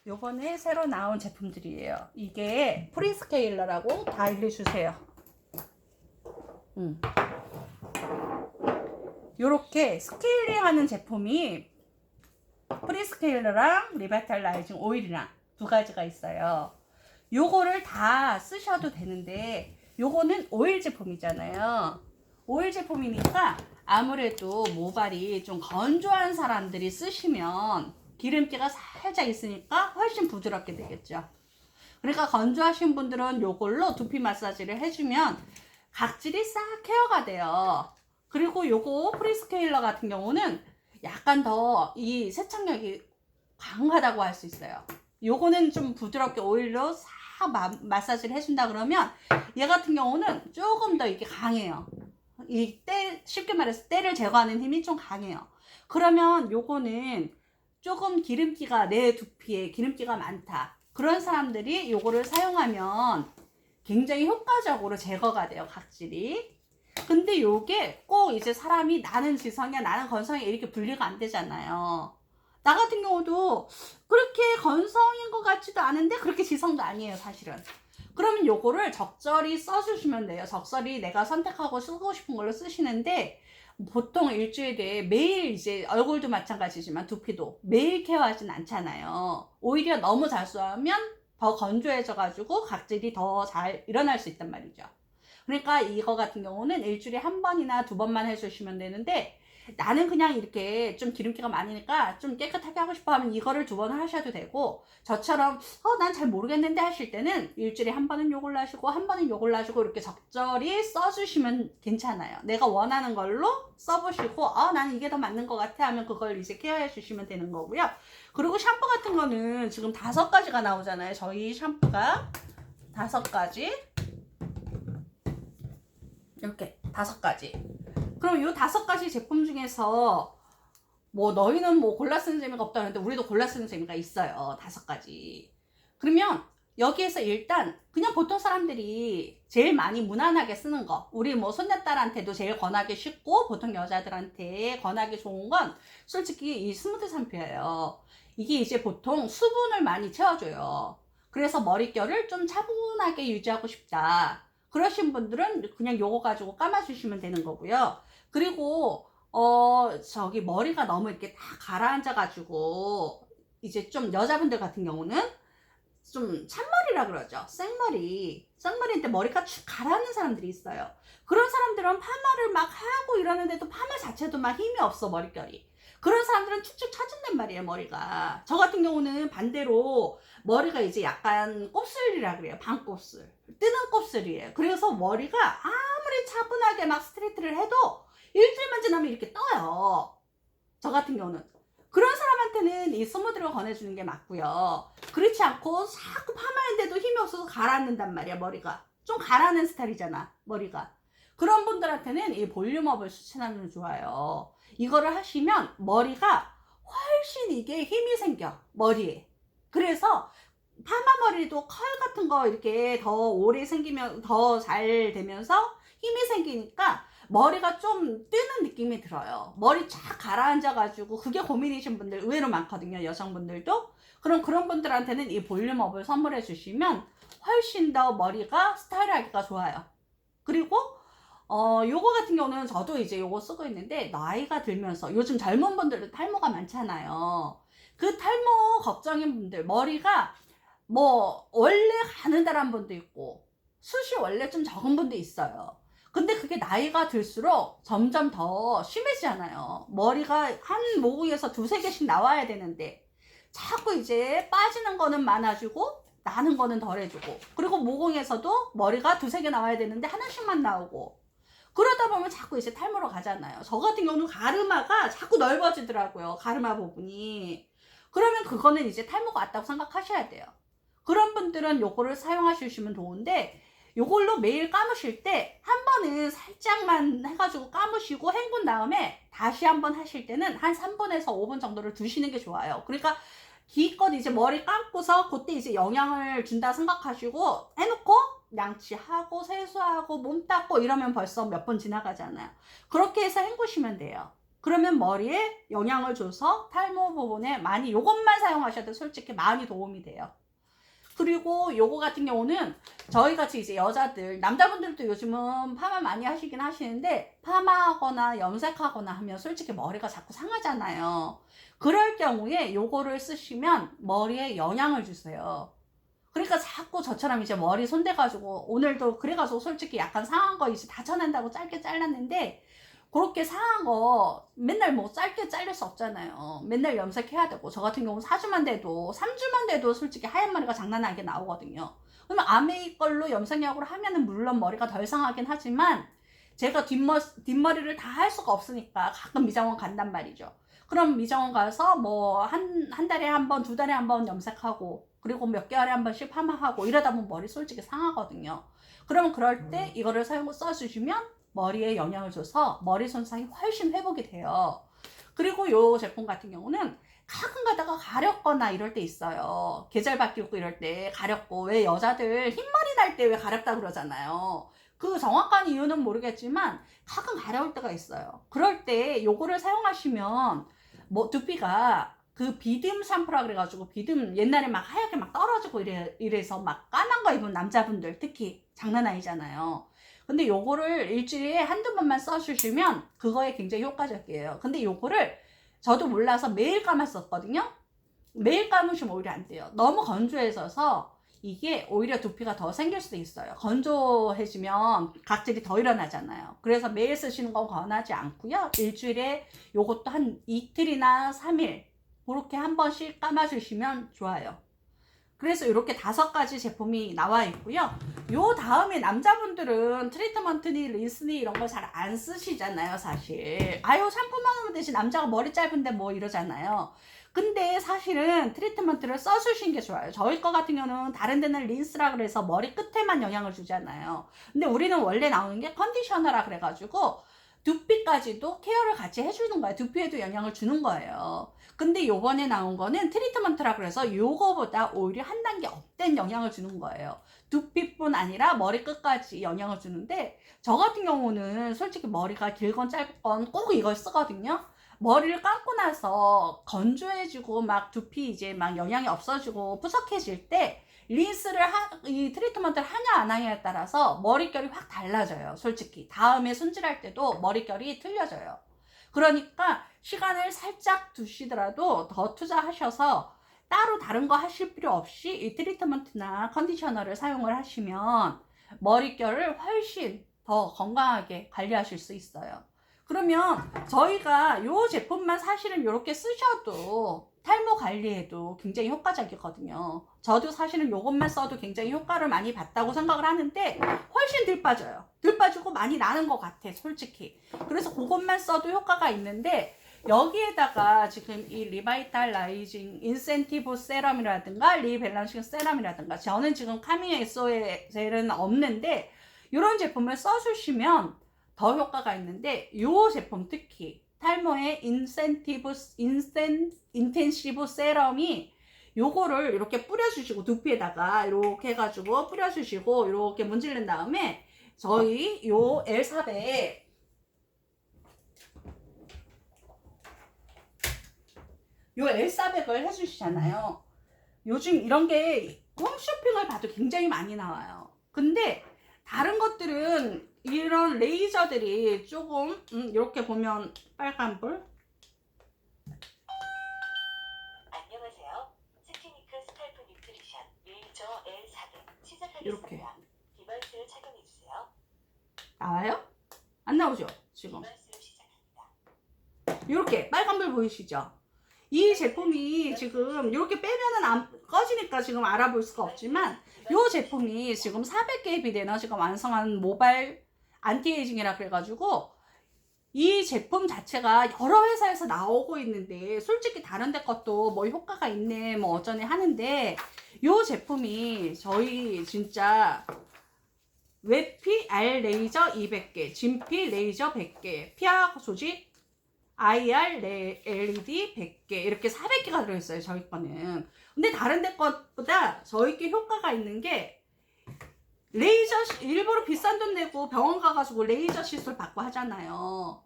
요번에 새로 나온 제품들이에요. 이게 프리스케일러라고 다 알려주세요. 요렇게 스케일링 하는 제품이 프리스케일러랑 리바탈라이징 오일이랑 두 가지가 있어요. 요거를 다 쓰셔도 되는데 요거는 오일 제품이잖아요. 오일 제품이니까 아무래도 모발이 좀 건조한 사람들이 쓰시면 기름기가 살짝 있으니까 훨씬 부드럽게 되겠죠. 그러니까 건조하신 분들은 요걸로 두피 마사지를 해주면 각질이 싹 케어가 돼요. 그리고 요거 프리스케일러 같은 경우는 약간 더 이 세척력이 강하다고 할 수 있어요. 요거는 좀 부드럽게 오일로 싹 마사지를 해준다 그러면 얘 같은 경우는 조금 더 이게 강해요. 이 쉽게 말해서 때를 제거하는 힘이 좀 강해요. 그러면 요거는 조금 기름기가 내 두피에 기름기가 많다 그런 사람들이 요거를 사용하면 굉장히 효과적으로 제거가 돼요, 각질이. 근데 요게 꼭 이제 사람이 나는 지성이야 나는 건성이야 이렇게 분리가 안 되잖아요. 나 같은 경우도 그렇게 건성인 것 같지도 않은데 그렇게 지성도 아니에요, 사실은. 그러면 요거를 적절히 써주시면 돼요. 적절히 내가 선택하고 쓰고 싶은 걸로 쓰시는데 보통 일주일에 매일 이제 얼굴도 마찬가지지만 두피도 매일 케어하진 않잖아요. 오히려 너무 자주 하면 더 건조해져 가지고 각질이 더 잘 일어날 수 있단 말이죠. 그러니까 이거 같은 경우는 일주일에 한 번이나 두 번만 해주시면 되는데 나는 그냥 이렇게 좀 기름기가 많으니까 좀 깨끗하게 하고 싶어 하면 이거를 두 번을 하셔도 되고, 저처럼 난 잘 모르겠는데 하실 때는 일주일에 한 번은 요걸로 하시고 한 번은 요걸로 하시고 이렇게 적절히 써주시면 괜찮아요. 내가 원하는 걸로 써보시고 나는 이게 더 맞는 것 같아 하면 그걸 이제 케어해 주시면 되는 거고요. 그리고 샴푸 같은 거는 지금 5가지가 나오잖아요. 저희 샴푸가 5가지 이렇게 5가지. 그럼 이 5가지 제품 중에서 뭐 너희는 뭐 골라 쓰는 재미가 없다는데 우리도 골라 쓰는 재미가 있어요. 5가지. 그러면 여기에서 일단 그냥 보통 사람들이 제일 많이 무난하게 쓰는 거, 우리 뭐 손녀딸한테도 제일 권하기 쉽고 보통 여자들한테 권하기 좋은 건 솔직히 이 스무드 샴푸예요. 이게 이제 보통 수분을 많이 채워줘요. 그래서 머릿결을 좀 차분하게 유지하고 싶다 그러신 분들은 그냥 요거 가지고 감아주시면 되는 거고요. 그리고 저기 머리가 너무 이렇게 다 가라앉아 가지고 이제 좀 여자분들 같은 경우는 좀 찬머리라 그러죠. 생머리인데 머리가 축 가라앉는 사람들이 있어요. 그런 사람들은 파마를 막 하고 이러는데도 파마 자체도 막 힘이 없어, 머릿결이. 그런 사람들은 축축 처진단 말이에요, 머리가. 저 같은 경우는 반대로 머리가 이제 약간 곱슬이라 그래요. 반곱슬. 뜨는 곱슬이에요. 그래서 머리가 아무리 차분하게 막 스트레이트를 해도 일주일만 지나면 이렇게 떠요. 저 같은 경우는. 그런 사람한테는 이 스무드를 권해주는 게 맞고요. 그렇지 않고 자꾸 파마했는데도 힘이 없어서 가라앉는단 말이야, 머리가. 좀 가라앉는 스타일이잖아, 머리가. 그런 분들한테는 이 볼륨업을 추천하면 좋아요. 이거를 하시면 머리가 훨씬 이게 힘이 생겨, 머리에. 그래서 파마 머리도 컬 같은 거 이렇게 더 오래 생기면 더 잘 되면서 힘이 생기니까 머리가 좀 뜨는 느낌이 들어요. 머리 쫙 가라앉아 가지고 그게 고민이신 분들 의외로 많거든요, 여성분들도. 그럼 그런 분들한테는 이 볼륨업을 선물해 주시면 훨씬 더 머리가 스타일하기가 좋아요. 그리고 요거 같은 경우는 저도 이제 요거 쓰고 있는데, 나이가 들면서 요즘 젊은 분들도 탈모가 많잖아요. 그 탈모 걱정인 분들, 머리가 뭐 원래 가느다란 분도 있고 숱이 원래 좀 적은 분도 있어요. 근데 그게 나이가 들수록 점점 더 심해지잖아요. 머리가 한 모공에서 2-3개씩 나와야 되는데 자꾸 이제 빠지는 거는 많아지고 나는 거는 덜해지고, 그리고 모공에서도 머리가 2-3개 나와야 되는데 하나씩만 나오고, 그러다 보면 자꾸 이제 탈모로 가잖아요. 저 같은 경우는 가르마가 자꾸 넓어지더라고요, 가르마 부분이. 그러면 그거는 이제 탈모가 왔다고 생각하셔야 돼요. 그런 분들은 요거를 사용하시면 좋은데, 요걸로 매일 감으실 때 한 번은 살짝만 해가지고 감으시고 헹군 다음에 다시 한번 하실 때는 한 3분에서 5분 정도를 두시는 게 좋아요. 그러니까 기껏 이제 머리 감고서 그때 이제 영향을 준다 생각하시고 해놓고 양치하고 세수하고 몸 닦고 이러면 벌써 몇 분 지나가잖아요. 그렇게 해서 헹구시면 돼요. 그러면 머리에 영향을 줘서 탈모 부분에 많이 요것만 사용하셔도 솔직히 많이 도움이 돼요. 그리고 요거 같은 경우는 저희같이 이제 여자들, 남자분들도 요즘은 파마 많이 하시긴 하시는데 파마하거나 염색하거나 하면 솔직히 머리가 자꾸 상하잖아요. 그럴 경우에 요거를 쓰시면 머리에 영향을 주세요. 그러니까 자꾸 저처럼 이제 머리 손대가지고 오늘도 그래가지고 솔직히 약간 상한 거 이제 다 쳐낸다고 짧게 잘랐는데 그렇게 상한 거 맨날 뭐 짧게 자를 수 없잖아요. 맨날 염색해야 되고 저 같은 경우 4주만 돼도 3주만 돼도 솔직히 하얀 머리가 장난 아니게 나오거든요. 그러면 아메이 걸로 염색약으로 하면은 물론 머리가 덜 상하긴 하지만 제가 뒷머리를 다 할 수가 없으니까 가끔 미장원 간단 말이죠. 그럼 미장원 가서 뭐 한 달에 한 번, 두 달에 한 번 염색하고 그리고 몇 개월에 한 번씩 파마하고 이러다 보면 머리 솔직히 상하거든요. 그러면 그럴 때 이거를 써주시면 머리에 영향을 줘서 머리 손상이 훨씬 회복이 돼요. 그리고 요 제품 같은 경우는 가끔 가다가 가렵거나 이럴 때 있어요. 계절 바뀌고 이럴 때 가렵고, 왜 여자들 흰머리 날 때 왜 가렵다 그러잖아요. 그 정확한 이유는 모르겠지만 가끔 가려울 때가 있어요. 그럴 때 요거를 사용하시면 뭐 두피가 그 비듬 샴푸라 그래가지고 비듬 옛날에 막 하얗게 막 떨어지고 이래서 막 까만 거 입은 남자분들 특히 장난 아니잖아요. 근데 요거를 일주일에 한두 번만 써주시면 그거에 굉장히 효과적이에요. 근데 요거를 저도 몰라서 매일 감았었거든요. 매일 감으시면 오히려 안 돼요. 너무 건조해져서 이게 오히려 두피가 더 생길 수도 있어요. 건조해지면 각질이 더 일어나잖아요. 그래서 매일 쓰시는 건 권하지 않고요. 일주일에 요것도 한 이틀이나 3일 그렇게 한 번씩 감아주시면 좋아요. 그래서 이렇게 5가지 제품이 나와 있고요. 요 다음에 남자분들은 트리트먼트니 린스니 이런 거 잘 안 쓰시잖아요, 사실. 아유, 샴푸만 하면 되지. 남자가 머리 짧은데 뭐 이러잖아요. 근데 사실은 트리트먼트를 써주신 게 좋아요. 저희 거 같은 경우는 다른 데는 린스라 그래서 머리 끝에만 영향을 주잖아요. 근데 우리는 원래 나오는 게 컨디셔너라 그래가지고 두피까지도 케어를 같이 해주는 거예요. 두피에도 영향을 주는 거예요. 근데 요번에 나온 거는 트리트먼트라 그래서 요거보다 오히려 한 단계 업된 영향을 주는 거예요. 두피뿐 아니라 머리 끝까지 영향을 주는데 저 같은 경우는 솔직히 머리가 길건 짧건 꼭 이걸 쓰거든요. 머리를 감고 나서 건조해지고 막 두피 이제 막 영양이 없어지고 푸석해질 때 린스를 이 트리트먼트를 하냐 안 하냐에 따라서 머릿결이 확 달라져요. 솔직히 다음에 손질할 때도 머릿결이 틀려져요. 그러니까 시간을 살짝 두시더라도 더 투자하셔서 따로 다른 거 하실 필요 없이 이 트리트먼트나 컨디셔너를 사용을 하시면 머릿결을 훨씬 더 건강하게 관리하실 수 있어요. 그러면 저희가 이 제품만 사실은 이렇게 쓰셔도 탈모 관리에도 굉장히 효과적이거든요. 저도 사실은 이것만 써도 굉장히 효과를 많이 봤다고 생각을 하는데 훨씬 덜 빠져요. 덜 빠지고 많이 나는 것 같아, 솔직히. 그래서 그것만 써도 효과가 있는데 여기에다가 지금 이 리바이탈라이징 인센티브 세럼이라든가 리밸런싱 세럼이라든가 저는 지금 카미에 SOL은 없는데 이런 제품을 써주시면 더 효과가 있는데 이 제품 특히 탈모의 인텐시브 세럼이 요거를 이렇게 뿌려주시고 두피에다가 이렇게 해가지고 뿌려주시고 이렇게 문지른 다음에 저희 요 엘사베에 요 엘사백을 해주시잖아요. 요즘 이런 게 홈쇼핑을 봐도 굉장히 많이 나와요. 근데 다른 것들은 이런 레이저들이 조금 이렇게 보면 빨간불 안녕하세요. 스키니크 스칼프 뉴트리션 레이저 L400 시작하겠습니다. 이렇게 디바이스를 착용해주세요. 나와요? 안 나오죠? 지금 디바이스를 시작합니다. 이렇게 빨간불 보이시죠? 이 제품이 지금 이렇게 빼면은 안 꺼지니까 지금 알아볼 수가 없지만 이 제품이 지금 400개의 비대나 지금 완성한 모바일 안티에이징이라 그래가지고 이 제품 자체가 여러 회사에서 나오고 있는데 솔직히 다른 데 것도 뭐 효과가 있네 뭐 어쩌네 하는데 이 제품이 저희 진짜 웹피 R 레이저 200개, 진피 레이저 100개, 피하 조직 IR LED 100개 이렇게 400개가 들어있어요. 저희 거는. 근데 다른 데 것보다 저희 게 효과가 있는 게 레이저 일부러 비싼 돈 내고 병원 가가지고 레이저 시술 받고 하잖아요.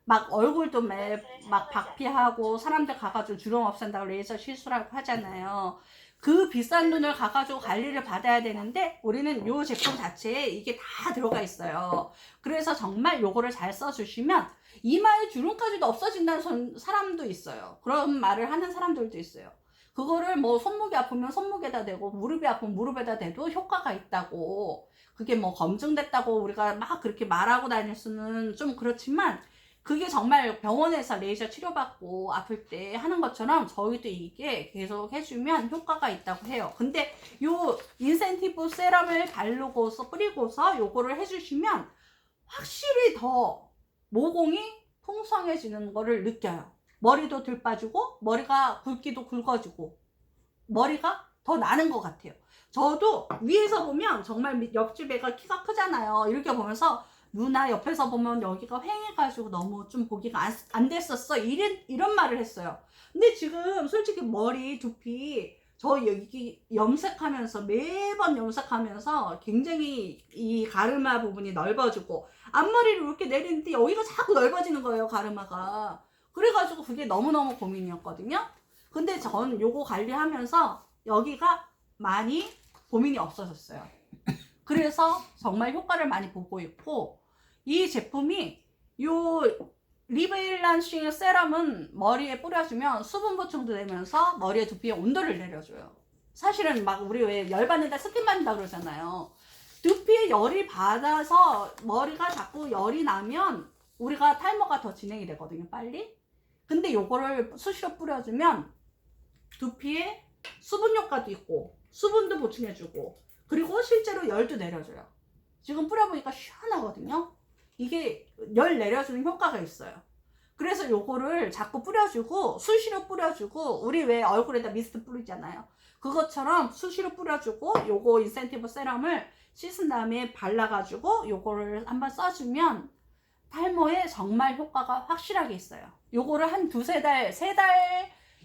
막 얼굴도 막 박피하고 사람들 가가지고 주름 없앤다고 레이저 시술하고 하잖아요. 그 비싼 돈을 가가지고 관리를 받아야 되는데 우리는 요 제품 자체에 이게 다 들어가 있어요. 그래서 정말 요거를 잘 써주시면 이마에 주름까지도 없어진다는 사람도 있어요. 그런 말을 하는 사람들도 있어요. 그거를 뭐 손목이 아프면 손목에다 대고 무릎이 아프면 무릎에다 대도 효과가 있다고, 그게 뭐 검증됐다고 우리가 막 그렇게 말하고 다닐 수는 좀 그렇지만 그게 정말 병원에서 레이저 치료받고 아플 때 하는 것처럼 저희도 이게 계속 해주면 효과가 있다고 해요. 근데 요 인센티브 세럼을 바르고서 뿌리고서 요거를 해주시면 확실히 더 모공이 풍성해지는 거를 느껴요. 머리도 덜 빠지고 머리가 굵기도 굵어지고 머리가 더 나는 것 같아요. 저도 위에서 보면 정말 옆집 애가 키가 크잖아요. 이렇게 보면서 누나 옆에서 보면 여기가 휑해가지고 너무 좀 보기가 안 됐었어. 이런 말을 했어요. 근데 지금 솔직히 머리 두피 저 여기 염색하면서 매번 염색하면서 굉장히 이 가르마 부분이 넓어지고 앞머리를 이렇게 내리는데 여기가 자꾸 넓어지는 거예요, 가르마가. 그래가지고 그게 너무너무 고민이었거든요. 근데 전 요거 관리하면서 여기가 많이 고민이 없어졌어요. 그래서 정말 효과를 많이 보고 있고, 이 제품이 요 리밸런싱 세럼은 머리에 뿌려주면 수분 보충도 되면서 머리의 두피의 온도를 내려줘요. 사실은 막 우리 왜 열받는다 스킨 받는다 그러잖아요. 두피에 열이 받아서 머리가 자꾸 열이 나면 우리가 탈모가 더 진행이 되거든요, 빨리. 근데 요거를 수시로 뿌려주면 두피에 수분 효과도 있고 수분도 보충해주고 그리고 실제로 열도 내려줘요. 지금 뿌려보니까 시원하거든요. 이게 열 내려주는 효과가 있어요. 그래서 요거를 자꾸 뿌려주고 수시로 뿌려주고, 우리 왜 얼굴에다 미스트 뿌리잖아요. 그것처럼 수시로 뿌려주고 요거 인센티브 세럼을 씻은 다음에 발라가지고 요거를 한번 써주면 탈모에 정말 효과가 확실하게 있어요. 요거를 한 두세 달,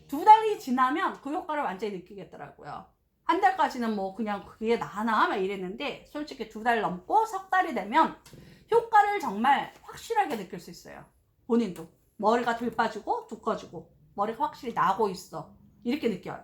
두 달이 지나면 그 효과를 완전히 느끼겠더라고요. 한 달까지는 뭐 그냥 그게 나나 막 이랬는데 솔직히 두 달 넘고 석 달이 되면 효과를 정말 확실하게 느낄 수 있어요. 본인도 머리가 덜 빠지고 두꺼지고 머리가 확실히 나고 있어, 이렇게 느껴요.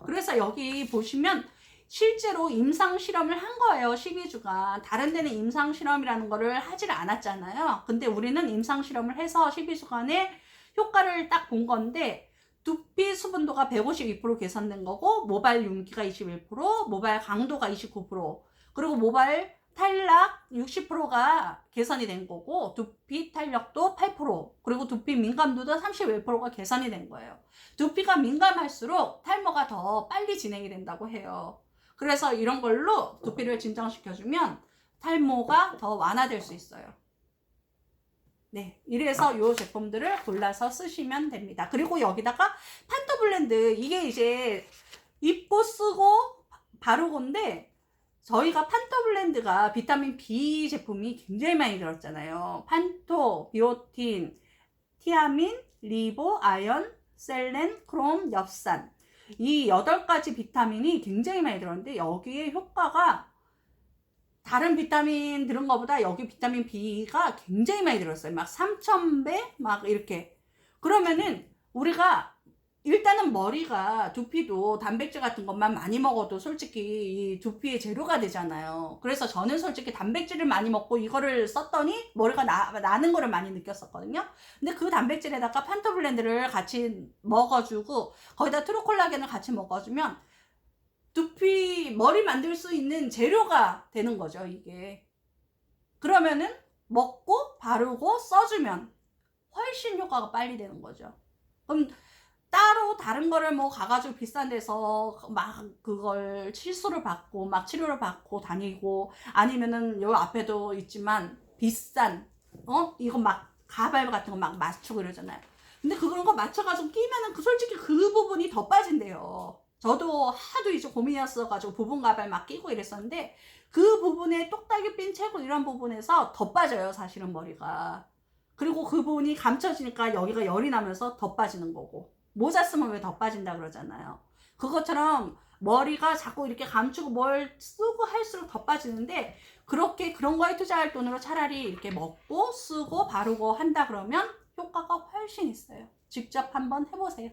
그래서 여기 보시면 실제로 임상 실험을 한 거예요. 12주간. 다른 데는 임상 실험이라는 거를 하질 않았잖아요. 근데 우리는 임상 실험을 해서 12주간의 효과를 딱 본 건데, 두피 수분도가 152% 개선된 거고, 모발 윤기가 21%, 모발 강도가 29%, 그리고 모발 탈락 60%가 개선이 된 거고, 두피 탄력도 8%, 그리고 두피 민감도도 31%가 개선이 된 거예요. 두피가 민감할수록 탈모가 더 빨리 진행이 된다고 해요. 그래서 이런 걸로 두피를 진정시켜주면 탈모가 더 완화될 수 있어요. 네, 이래서 이 제품들을 골라서 쓰시면 됩니다. 그리고 여기다가 판토블렌드, 이게 이제 입고 쓰고 바르고인데, 저희가 판토블렌드가 비타민 B 제품이 굉장히 많이 들었잖아요. 판토, 비오틴, 티아민, 리보, 아연, 셀렌, 크롬, 엽산, 이 8가지 비타민이 굉장히 많이 들었는데 여기에 효과가 다른 비타민 들은 것보다 여기 비타민 B가 굉장히 많이 들었어요. 막 3000배 막 이렇게. 그러면은 우리가 일단은 머리가, 두피도 단백질 같은 것만 많이 먹어도 솔직히 이 두피의 재료가 되잖아요. 그래서 저는 솔직히 단백질을 많이 먹고 이거를 썼더니 머리가 나는 거를 많이 느꼈었거든요. 근데 그 단백질에다가 판토블렌드를 같이 먹어주고 거기다 트루콜라겐을 같이 먹어주면 두피 머리 만들 수 있는 재료가 되는 거죠, 이게. 그러면은 먹고 바르고 써주면 훨씬 효과가 빨리 되는 거죠. 그럼 따로 다른 거를 뭐 가가지고 비싼 데서 막 그걸 치수를 받고 막 치료를 받고 다니고, 아니면은 요 앞에도 있지만 비싼 이거 막 가발 같은 거 막 맞추고 이러잖아요. 근데 그런 거 맞춰가지고 끼면은 솔직히 그 부분이 더 빠진대요. 저도 하도 이제 고민이었어가지고 부분 가발 막 끼고 이랬었는데 그 부분에 똑딱이 핀 채고 이런 부분에서 더 빠져요, 사실은 머리가. 그리고 그 부분이 감춰지니까 여기가 열이 나면서 더 빠지는 거고, 모자 쓰면 왜 더 빠진다 그러잖아요. 그것처럼 머리가 자꾸 이렇게 감추고 뭘 쓰고 할수록 더 빠지는데, 그렇게 그런 거에 투자할 돈으로 차라리 이렇게 먹고 쓰고 바르고 한다 그러면 효과가 훨씬 있어요. 직접 한번 해보세요.